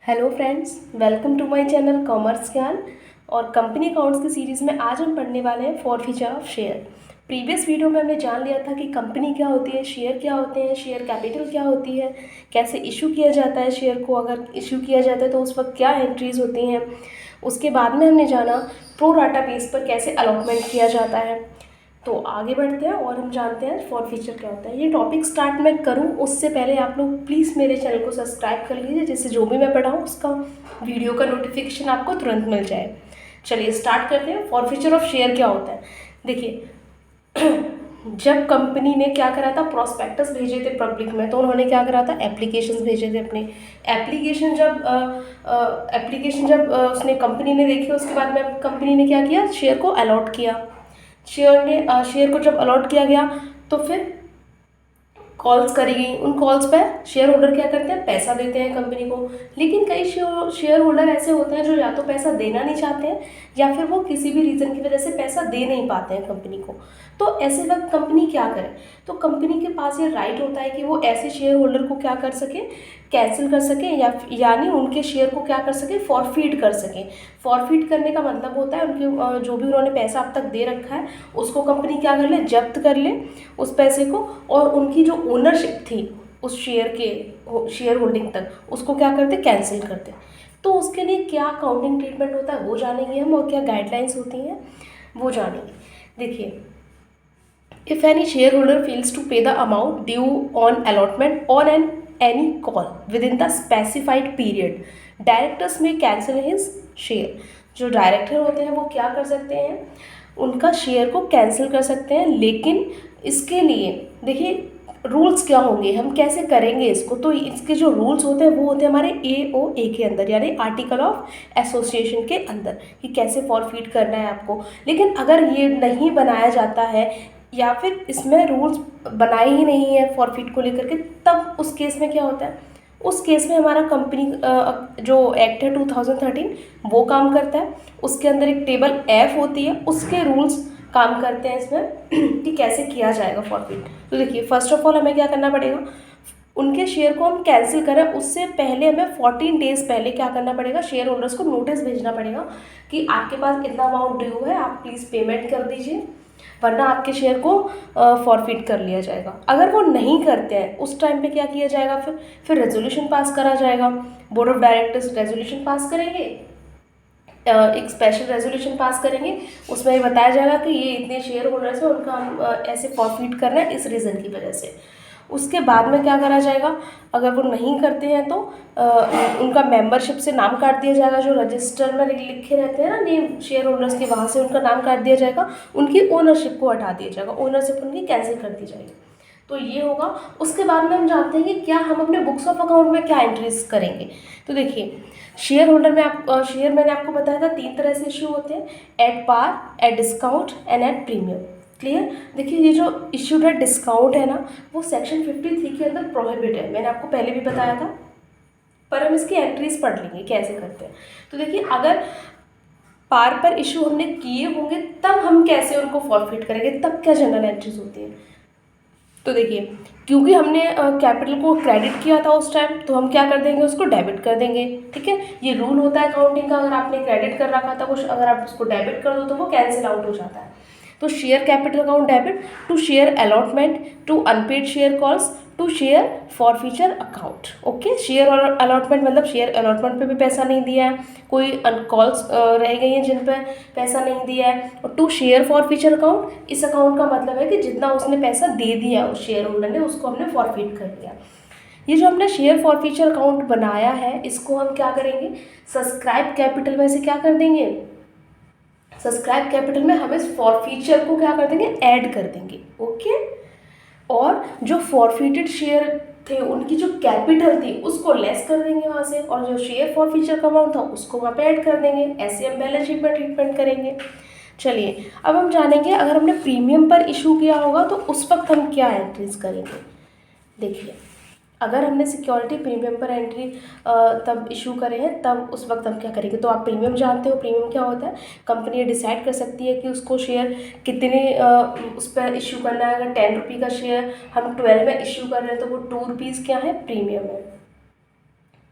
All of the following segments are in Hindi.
Hello friends, welcome to my channel commerce Gyan. और कंपनी अकाउंट्स की सीरीज़ में आज हम पढ़ने वाले हैं forfeiture of share. Previous video में हमने जान लिया था कि कंपनी क्या होती है, शेयर क्या होते हैं, शेयर कैपिटल क्या होती है, कैसे इशू किया जाता है शेयर को, अगर इशू किया जाता है तो उस वक्त क्या एंट्रीज होती हैं। उसके बाद में हमने जाना प्रो राटा बेस पर कैसे अलॉटमेंट किया जाता है। तो आगे बढ़ते हैं और हम जानते हैं फॉरफीचर क्या होता है। ये टॉपिक स्टार्ट मैं करूं उससे पहले आप लोग प्लीज़ मेरे चैनल को सब्सक्राइब कर लीजिए, जिससे जो भी मैं पढ़ाऊँ उसका वीडियो का नोटिफिकेशन आपको तुरंत मिल जाए। चलिए स्टार्ट करते हैं। फॉरफीचर ऑफ शेयर क्या होता है। देखिए, जब कंपनी ने क्या करा था, प्रोस्पेक्टस भेजे थे पब्लिक में, तो उन्होंने क्या करा था, एप्लीकेशंस भेजे थे अपने। एप्लीकेशन जब उसने कंपनी ने देखी, उसके बाद में कंपनी ने क्या किया, शेयर को अलॉट किया। शेयर को जब अलॉट किया गया तो फिर कॉल्स करी गई। उन कॉल्स पर शेयर होल्डर क्या करते हैं, पैसा देते हैं कंपनी को। लेकिन कई शेयर होल्डर ऐसे होते हैं जो या तो पैसा देना नहीं चाहते हैं या फिर वो किसी भी रीज़न की वजह से पैसा दे नहीं पाते हैं कंपनी को। तो ऐसे वक्त कंपनी क्या करे, तो कंपनी के पास ये राइट होता है कि वो ऐसे शेयर होल्डर को क्या कर सके, कैंसिल कर सके, यानी उनके शेयर को क्या कर सके, फॉरफीट कर सके। फॉरफीट करने का मतलब होता है उनके जो भी उन्होंने पैसा अब तक दे रखा है उसको कंपनी क्या कर ले, जब्त कर ले उस पैसे को, और उनकी जो ओनरशिप थी उस शेयर होल्डिंग तक, उसको क्या करते, कैंसिल करते। तो उसके लिए क्या अकाउंटिंग ट्रीटमेंट होता है वो जानेंगे हम, और क्या गाइडलाइंस होती हैं वो जानेंगे। देखिए, if any shareholder fails to pay the amount due on allotment or any call within the specified period, directors may cancel his share। जो डायरेक्टर होते हैं वो क्या कर सकते हैं, उनका शेयर को कैंसिल कर सकते हैं। लेकिन इसके लिए देखिए रूल्स क्या होंगे, हम कैसे करेंगे इसको। तो इसके जो रूल्स होते हैं वो होते हैं हमारे AOA के अंदर, यानी आर्टिकल ऑफ एसोसिएशन के अंदर, कि कैसे फॉरफीट करना है आपको। लेकिन अगर ये नहीं बनाया जाता है या फिर इसमें रूल्स बनाए ही नहीं है फॉरफीट को लेकर के, तब उस केस में क्या होता है, उस केस में हमारा कंपनी जो एक्ट है 2013 वो काम करता है। उसके अंदर एक टेबल F होती है, उसके रूल्स काम करते हैं इसमें कि कैसे किया जाएगा फॉरफीट। तो देखिए, फर्स्ट ऑफ ऑल हमें क्या करना पड़ेगा, उनके शेयर को हम कैंसिल करें उससे पहले हमें 14 डेज़ पहले क्या करना पड़ेगा, शेयर होल्डर्स को नोटिस भेजना पड़ेगा कि आपके पास इतना अमाउंट ड्यू है, आप प्लीज़ पेमेंट कर दीजिए, वरना आपके शेयर को फॉरफिट कर लिया जाएगा। अगर वो नहीं करते हैं उस टाइम पे क्या किया जाएगा, फिर रेजोल्यूशन पास करा जाएगा। Board of directors resolution pass करेंगे, एक स्पेशल रेजोल्यूशन पास करेंगे। उसमें ये बताया जाएगा कि ये इतने शेयर होल्डर्स हैं, उनका हम ऐसे फॉरफिट करना है इस रीज़न की वजह से। उसके बाद में क्या करा जाएगा, अगर वो नहीं करते हैं तो उनका मेंबरशिप से नाम काट दिया जाएगा। जो रजिस्टर में लिखे रहते हैं ना नेम शेयर होल्डर्स के, वहाँ से उनका नाम काट दिया जाएगा, उनकी ओनरशिप को हटा दिया जाएगा, ओनरशिप उनकी कैंसिल कर दी जाएगी। तो ये होगा। उसके बाद में हम जानते हैं कि क्या हम अपने बुक्स ऑफ अकाउंट में क्या एंट्रीज करेंगे। तो देखिए, शेयर होल्डर में शेयर मैंने आपको बताया था 3 तरह से इशू होते हैं, at par, at discount and at premium. Clear. देखिए, ये जो इशूड एट डिस्काउंट है ना, वो सेक्शन 53 के अंदर प्रोहिबिट है, मैंने आपको पहले भी बताया था, पर हम इसकी एंट्रीज पढ़ लेंगे कैसे करते हैं। तो देखिए, अगर पार पर इशू हमने किए होंगे तब हम कैसे उनको फॉरफिट करेंगे, तब क्या जनरल एंट्रीज होती है। तो देखिए, क्योंकि हमने कैपिटल को क्रेडिट किया था उस टाइम, तो हम क्या कर देंगे, उसको डेबिट कर देंगे। ठीक है, ये रूल होता है अकाउंटिंग का, अगर आपने क्रेडिट कर रखा था कुछ, अगर आप उसको डेबिट कर दो तो वो कैंसिल आउट हो जाता है। तो share capital account debit, to share allotment, to unpaid share calls, to share forfeiture account. Okay, share और अलॉटमेंट मतलब शेयर अलॉटमेंट पे भी पैसा नहीं दिया है, कोई कॉल्स रह गई हैं जिन पे पैसा नहीं दिया है। और टू शेयर फॉरफीचर अकाउंट, इस अकाउंट का मतलब है कि जितना उसने पैसा दे दिया उस शेयर होल्डर ने, उसको हमने फॉरफीट कर दिया। ये जो हमने शेयर फॉरफीचर अकाउंट बनाया है, इसको हम क्या करेंगे, सब्सक्राइब कैपिटल में से क्या कर देंगे, सब्सक्राइब कैपिटल में हम इस फॉरफीचर को क्या कर देंगे, ऐड कर देंगे। ओके, और जो फॉरफिटेड शेयर थे उनकी जो कैपिटल थी उसको लेस कर देंगे वहाँ से, और जो शेयर फॉरफीचर का अमाउंट था उसको वहाँ पे ऐड कर देंगे। ऐसे हम बैलेंस शीट में ट्रीटमेंट करेंगे। चलिए, अब हम जानेंगे अगर हमने प्रीमियम पर इशू किया होगा तो उस वक्त हम क्या एंट्रीज करेंगे। देखिए, अगर हमने सिक्योरिटी प्रीमियम पर एंट्री तब इशू करे हैं, तब उस वक्त हम क्या करेंगे। तो आप प्रीमियम जानते हो, प्रीमियम क्या होता है, कंपनी डिसाइड कर सकती है कि उसको शेयर कितने उस पर इशू करना है। अगर 10 रुपये का शेयर हम 12 में इशू कर रहे हैं तो वो 2 रुपीज़ क्या है, प्रीमियम है।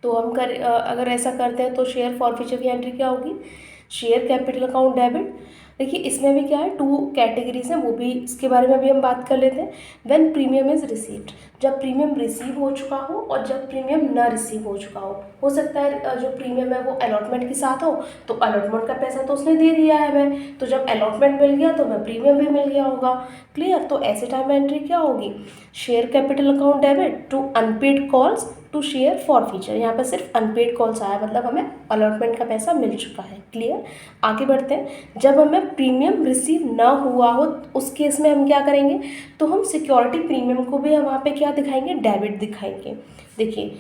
तो हम अगर ऐसा करते हैं तो शेयर फॉरफीचर की एंट्री क्या होगी, शेयर कैपिटल अकाउंट डेबिट। देखिए इसमें भी क्या है, 2 कैटेगरीज हैं, वो भी इसके बारे में भी हम बात कर लेते हैं। व्हेन प्रीमियम इज रिसीव्ड, जब प्रीमियम रिसीव हो चुका हो और जब प्रीमियम ना रिसीव हो चुका हो सकता है जो प्रीमियम है वो अलॉटमेंट के साथ हो, तो अलॉटमेंट का पैसा तो उसने दे दिया है हमें, तो जब अलॉटमेंट मिल गया तो हमें प्रीमियम भी मिल गया होगा। क्लियर, तो ऐसे टाइम में एंट्री क्या होगी, share capital account debit to unpaid calls to share forfeiture. यहाँ पर सिर्फ अनपेड कॉल्स आया, मतलब हमें अलॉटमेंट का पैसा मिल चुका है। क्लियर, आगे बढ़ते हैं। जब हमें प्रीमियम रिसीव ना हुआ हो उस केस में हम क्या करेंगे, तो हम सिक्योरिटी प्रीमियम को भी हम वहाँ पे क्या दिखाएंगे, डेबिट दिखाएंगे। देखिए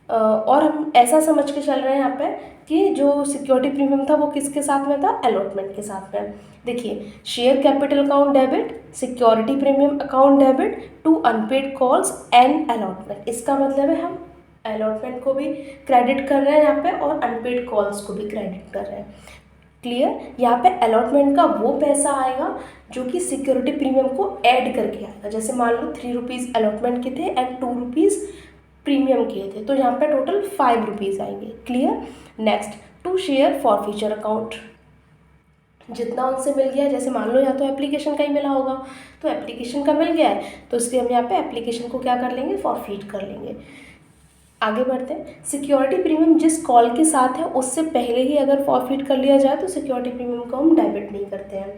और हम ऐसा समझ के चल रहे हैं यहाँ पे कि जो सिक्योरिटी प्रीमियम था वो किसके साथ में था, अलॉटमेंट के साथ में। देखिए share capital account debit, security premium account debit to unpaid calls and allotment. इसका मतलब है हम अलॉटमेंट को भी क्रेडिट कर रहे हैं यहाँ पे और अनपेड कॉल्स को भी क्रेडिट कर रहे हैं। क्लियर, यहाँ पे अलॉटमेंट का वो पैसा आएगा जो कि सिक्योरिटी प्रीमियम को ऐड करके आएगा। जैसे मान लो 3 रुपीज़ अलॉटमेंट के थे एंड 2 रुपीज़ प्रीमियम किए थे, तो यहाँ पे टोटल 5 रुपीज़ आएंगे। Clear, next to share forfeiture account, जितना उनसे मिल गया, जैसे मान लो या तो एप्लीकेशन का ही मिला होगा, तो एप्लीकेशन का मिल गया है तो इसलिए हम यहाँ पे एप्लीकेशन को क्या कर लेंगे, फॉरफीट कर लेंगे। आगे बढ़ते हैं। सिक्योरिटी प्रीमियम जिस कॉल के साथ है उससे पहले ही अगर फॉरफीट कर लिया जाए तो सिक्योरिटी प्रीमियम को हम डेबिट नहीं करते हैं।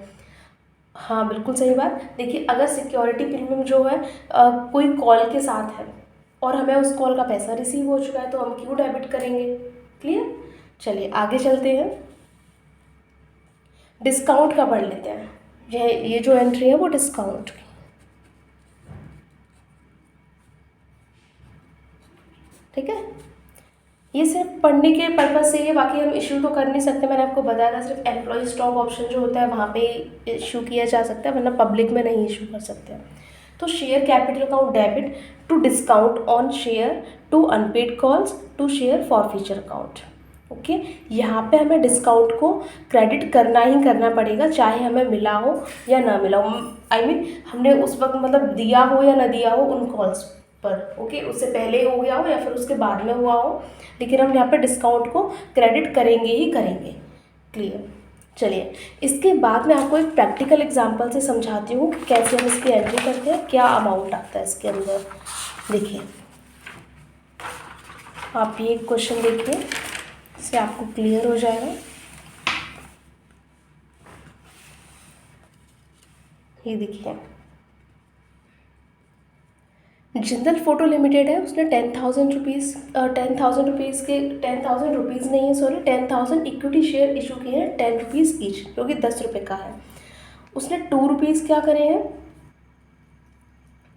हाँ बिल्कुल सही बात। देखिए अगर सिक्योरिटी प्रीमियम जो है कोई कॉल के साथ है और हमें उस कॉल का पैसा रिसीव हो चुका है तो हम क्यों डेबिट करेंगे। क्लियर, चलिए आगे चलते हैं, डिस्काउंट का पढ़ लेते हैं। ये जो एंट्री है वो डिस्काउंट की। ठीक है, ये सिर्फ पढ़ने के पर्पज़ से ही है, बाकी हम इशू तो कर नहीं सकते। मैंने आपको बताया था सिर्फ एम्प्लॉय स्टॉक ऑप्शन जो होता है वहाँ पे इशू किया जा सकता है, वरना पब्लिक में नहीं इशू कर सकते। तो share capital account debit to discount on share to unpaid calls to share forfeiture account. Okay, यहाँ पे हमें डिस्काउंट को क्रेडिट करना ही करना पड़ेगा, चाहे हमें मिला हो या ना मिला हो। आई मीन हमने उस वक्त मतलब दिया हो या ना दिया हो उन कॉल्स पर। ओके, उससे पहले हो गया हो या फिर उसके बाद में हुआ हो, लेकिन हम यहाँ पे डिस्काउंट को क्रेडिट करेंगे ही करेंगे। क्लियर, चलिए इसके बाद मैं आपको एक प्रैक्टिकल एग्जांपल से समझाती हूँ कि कैसे हम इसकी एंट्री करते हैं, क्या अमाउंट आता है इसके अंदर। देखिए आप ये क्वेश्चन देखिए, इससे आपको क्लियर हो जाएगा। ये देखिए जिंदल फोटो लिमिटेड है, उसने 10,000 रुपीज़ 10,000 रुपीज़ के 10,000 रुपीज़ नहीं है सॉरी 10,000 इक्विटी शेयर इशू किए हैं 10 रुपीज़ ईच, जो कि 10 रुपये का है। उसने 2 रुपीज़ क्या करे हैं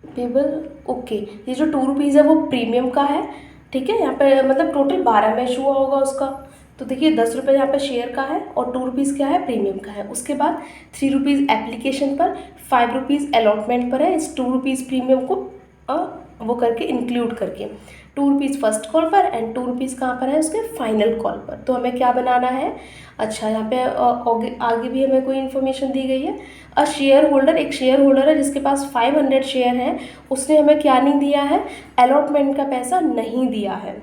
पेबल। ओके, ये जो 2 रुपीज़ है वो प्रीमियम का है। ठीक है, यहाँ पे मतलब टोटल 12 में इशू हुआ होगा उसका। तो देखिए 10 रुपये यहाँ पे शेयर का है और 2 रुपीज़ क्या है, प्रीमियम का है। उसके बाद 3 रुपीज़ एप्लीकेशन पर, 5 रुपीज़ अलॉटमेंट पर है, इस 2 रुपीज़ प्रीमियम को वो करके इंक्लूड करके 2 रुपीज़ फर्स्ट कॉल पर एंड 2 रुपीज़ कहाँ पर है, उसके फाइनल कॉल पर। तो हमें क्या बनाना है, अच्छा यहाँ पे आगे भी हमें कोई इन्फॉर्मेशन दी गई है। शेयर होल्डर, एक शेयर होल्डर है जिसके पास 500 शेयर है, उसने हमें क्या नहीं दिया है, अलॉटमेंट का पैसा नहीं दिया है।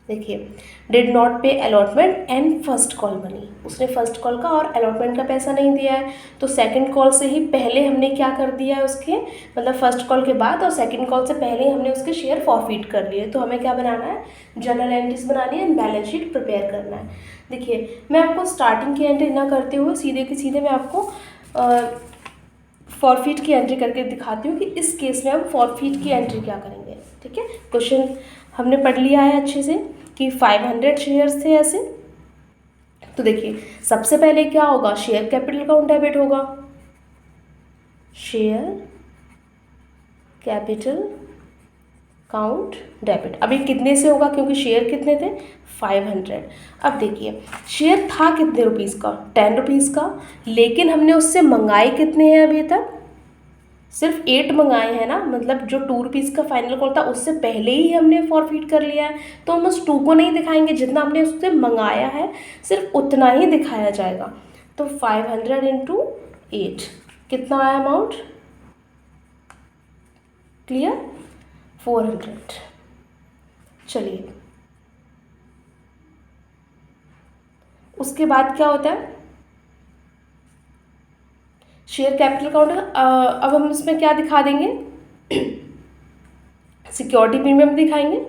देखिए डिड नॉट पे allotment and first call money, उसने फर्स्ट कॉल का और अलॉटमेंट का पैसा नहीं दिया है, तो सेकंड कॉल से ही पहले हमने क्या कर दिया है उसके, मतलब फर्स्ट कॉल के बाद और सेकंड कॉल से पहले ही हमने उसके शेयर फॉरफीट कर लिए। तो हमें क्या बनाना है, जर्नल एंट्रीज बनानी है, बैलेंस शीट प्रिपेयर करना है। देखिए मैं आपको स्टार्टिंग की एंट्री ना करते हुए सीधे के सीधे मैं आपको फॉरफीट की एंट्री करके दिखाती हूँ कि इस केस में हम फॉरफीट की एंट्री क्या करेंगे। ठीक है, क्वेश्चन हमने पढ़ लिया है अच्छे से कि 500 शेयर्स थे ऐसे। तो देखिए सबसे पहले क्या होगा, शेयर कैपिटल अकाउंट डेबिट होगा, शेयर कैपिटल अकाउंट डेबिट। अभी कितने से होगा, क्योंकि शेयर कितने थे, 500। अब देखिए शेयर था कितने रुपीज़ का, 10 रुपीज़ का, लेकिन हमने उससे मंगाए कितने हैं अभी तक, सिर्फ 8 मंगाए हैं ना, मतलब जो 2 रुपीज़ का फाइनल कॉल था उससे पहले ही हमने फॉरफीट कर लिया है, तो हम उस 2 को नहीं दिखाएंगे, जितना हमने उससे मंगाया है सिर्फ उतना ही दिखाया जाएगा। तो 500 इंटू 8 कितना आया अमाउंट, क्लियर, 400। चलिए उसके बाद क्या होता है, शेयर कैपिटल अकाउंट। अब हम इसमें क्या दिखा देंगे, सिक्योरिटी प्रीमियम दिखाएंगे,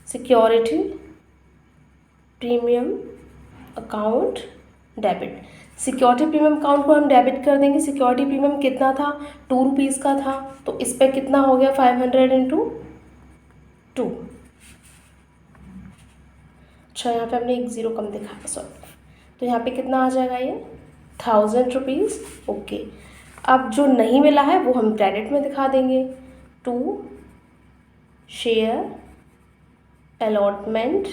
security premium account debit. Security premium account को हम डेबिट कर देंगे। सिक्योरिटी प्रीमियम कितना था, ₹2 का था, तो इस पर कितना हो गया, 500 इंटू 2। अच्छा, यहाँ पे हमने एक ज़ीरो कम दिखाया, सॉरी। तो यहाँ पे कितना आ जाएगा, ये ₹1000। ओके, अब जो नहीं मिला है वो हम क्रेडिट में दिखा देंगे, टू शेयर अलॉटमेंट।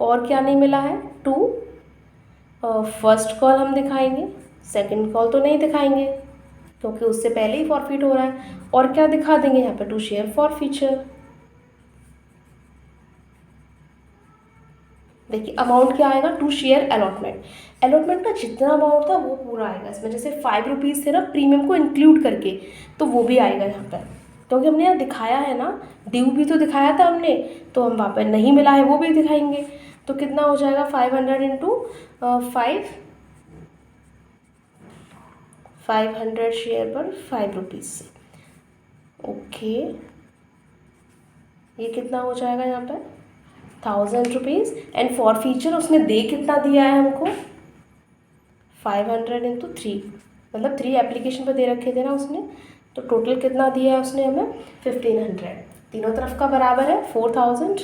और क्या नहीं मिला है, टू फर्स्ट कॉल हम दिखाएंगे, सेकंड कॉल तो नहीं दिखाएंगे क्योंकि उससे पहले ही फॉरफिट हो रहा है। और क्या दिखा देंगे यहाँ पे, टू शेयर फॉर फ्यूचर। देखिए अमाउंट क्या आएगा, टू शेयर अलॉटमेंट। अलॉटमेंट का जितना अमाउंट था वो पूरा आएगा इसमें, जैसे ₹5 थे ना प्रीमियम को इंक्लूड करके, तो वो भी आएगा यहाँ पर, क्योंकि हमने यहाँ दिखाया है ना, ड्यू भी तो दिखाया था हमने, तो हम वहाँ पर नहीं मिला है वो भी दिखाएंगे। तो कितना हो जाएगा, 500 इंटू 500 शेयर पर ₹5 से। ओके, ये कितना हो जाएगा यहाँ पर, ₹1000। एंड फॉर फ्यूचर उसने दे कितना दिया है हमको, 500 इंटू 3, मतलब 3 एप्लीकेशन पर दे रखे थे ना उसने, तो टोटल कितना दिया है उसने हमें, 1500। तीनों तरफ का बराबर है 4000।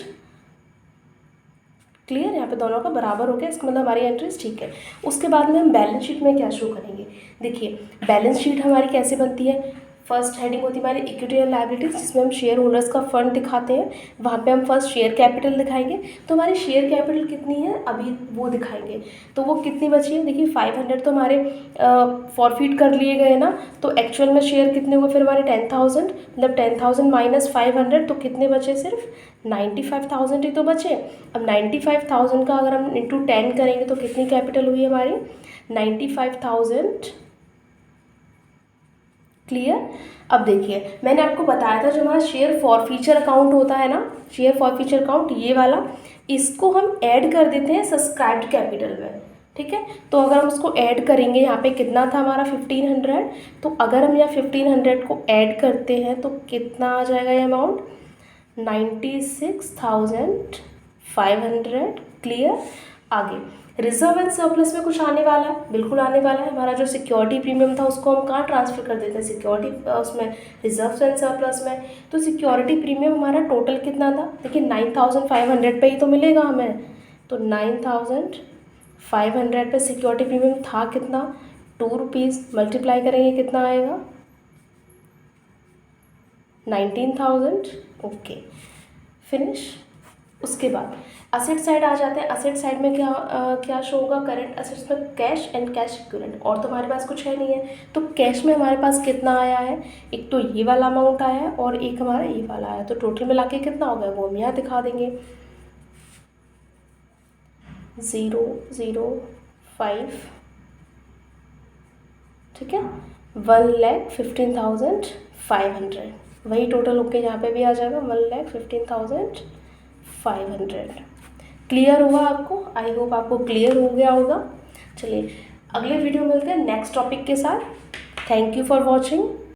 क्लियर, यहाँ पे दोनों का बराबर हो गया, इसका मतलब हमारी एंट्रीज ठीक है। उसके बाद में हम बैलेंस शीट में क्या शो करेंगे, देखिए बैलेंस शीट हमारी कैसे बनती है। फर्स्ट हेडिंग होती है हमारी इक्विटी एंड लायबिलिटीज, जिसमें हम शेयर होल्डर्स का फंड दिखाते हैं। वहाँ पे हम फर्स्ट शेयर कैपिटल दिखाएंगे, तो हमारी शेयर कैपिटल कितनी है अभी वो दिखाएंगे। तो वो कितनी बची है, देखिए 500 तो हमारे फॉरफिट कर लिए गए ना, तो एक्चुअल में शेयर कितने हुए फिर हमारे 10,000, मतलब 10,000 माइनस 500, तो कितने बचे, सिर्फ 95,000 ही तो बचे। अब 95,000 का अगर हम इंटू 10 करेंगे तो कितनी कैपिटल हुई हमारी, 95,000। क्लियर। अब देखिए मैंने आपको बताया था जो हमारा शेयर फॉर फ्यूचर अकाउंट होता है ना, शेयर फॉर फ्यूचर अकाउंट ये वाला, इसको हम ऐड कर देते हैं सब्सक्राइब्ड कैपिटल में, ठीक है। तो अगर हम उसको ऐड करेंगे, यहाँ पे कितना था हमारा 1500, तो अगर हम यहाँ 1500 को ऐड करते हैं तो कितना आ जाएगा ये अमाउंट, 96,500। क्लियर। आगे रिजर्व एंड सरप्लस में कुछ आने वाला है, बिल्कुल आने वाला है। हमारा जो सिक्योरिटी प्रीमियम था उसको हम कहाँ ट्रांसफर कर देते हैं, सिक्योरिटी उसमें, रिजर्व एंड सरप्लस में। तो सिक्योरिटी प्रीमियम हमारा टोटल कितना था, देखिए 9500 पे ही तो मिलेगा हमें, तो 9500 पे सिक्योरिटी प्रीमियम था कितना, ₹2, मल्टीप्लाई करेंगे कितना आएगा, 19,000। Okay, finish. उसके बाद असेट साइड आ जाते हैं। असेट साइड में क्या शो होगा, करंट असेट्स में कैश एंड कैश इक्विवेलेंट, और तो हमारे पास कुछ है नहीं है। तो कैश में हमारे पास कितना आया है, एक तो ये वाला अमाउंट आया है और एक हमारा ये वाला आया, तो टोटल मिला के कितना हो गया वो हम यहाँ दिखा देंगे, 005, ठीक है, 1,15,500, वही टोटल होके यहाँ पे भी आ जाएगा, 1,15,500। क्लियर हुआ आपको, आई होप आपको क्लियर हो गया होगा। चलिए अगले वीडियो में मिलते हैं नेक्स्ट टॉपिक के साथ। Thank you for watching.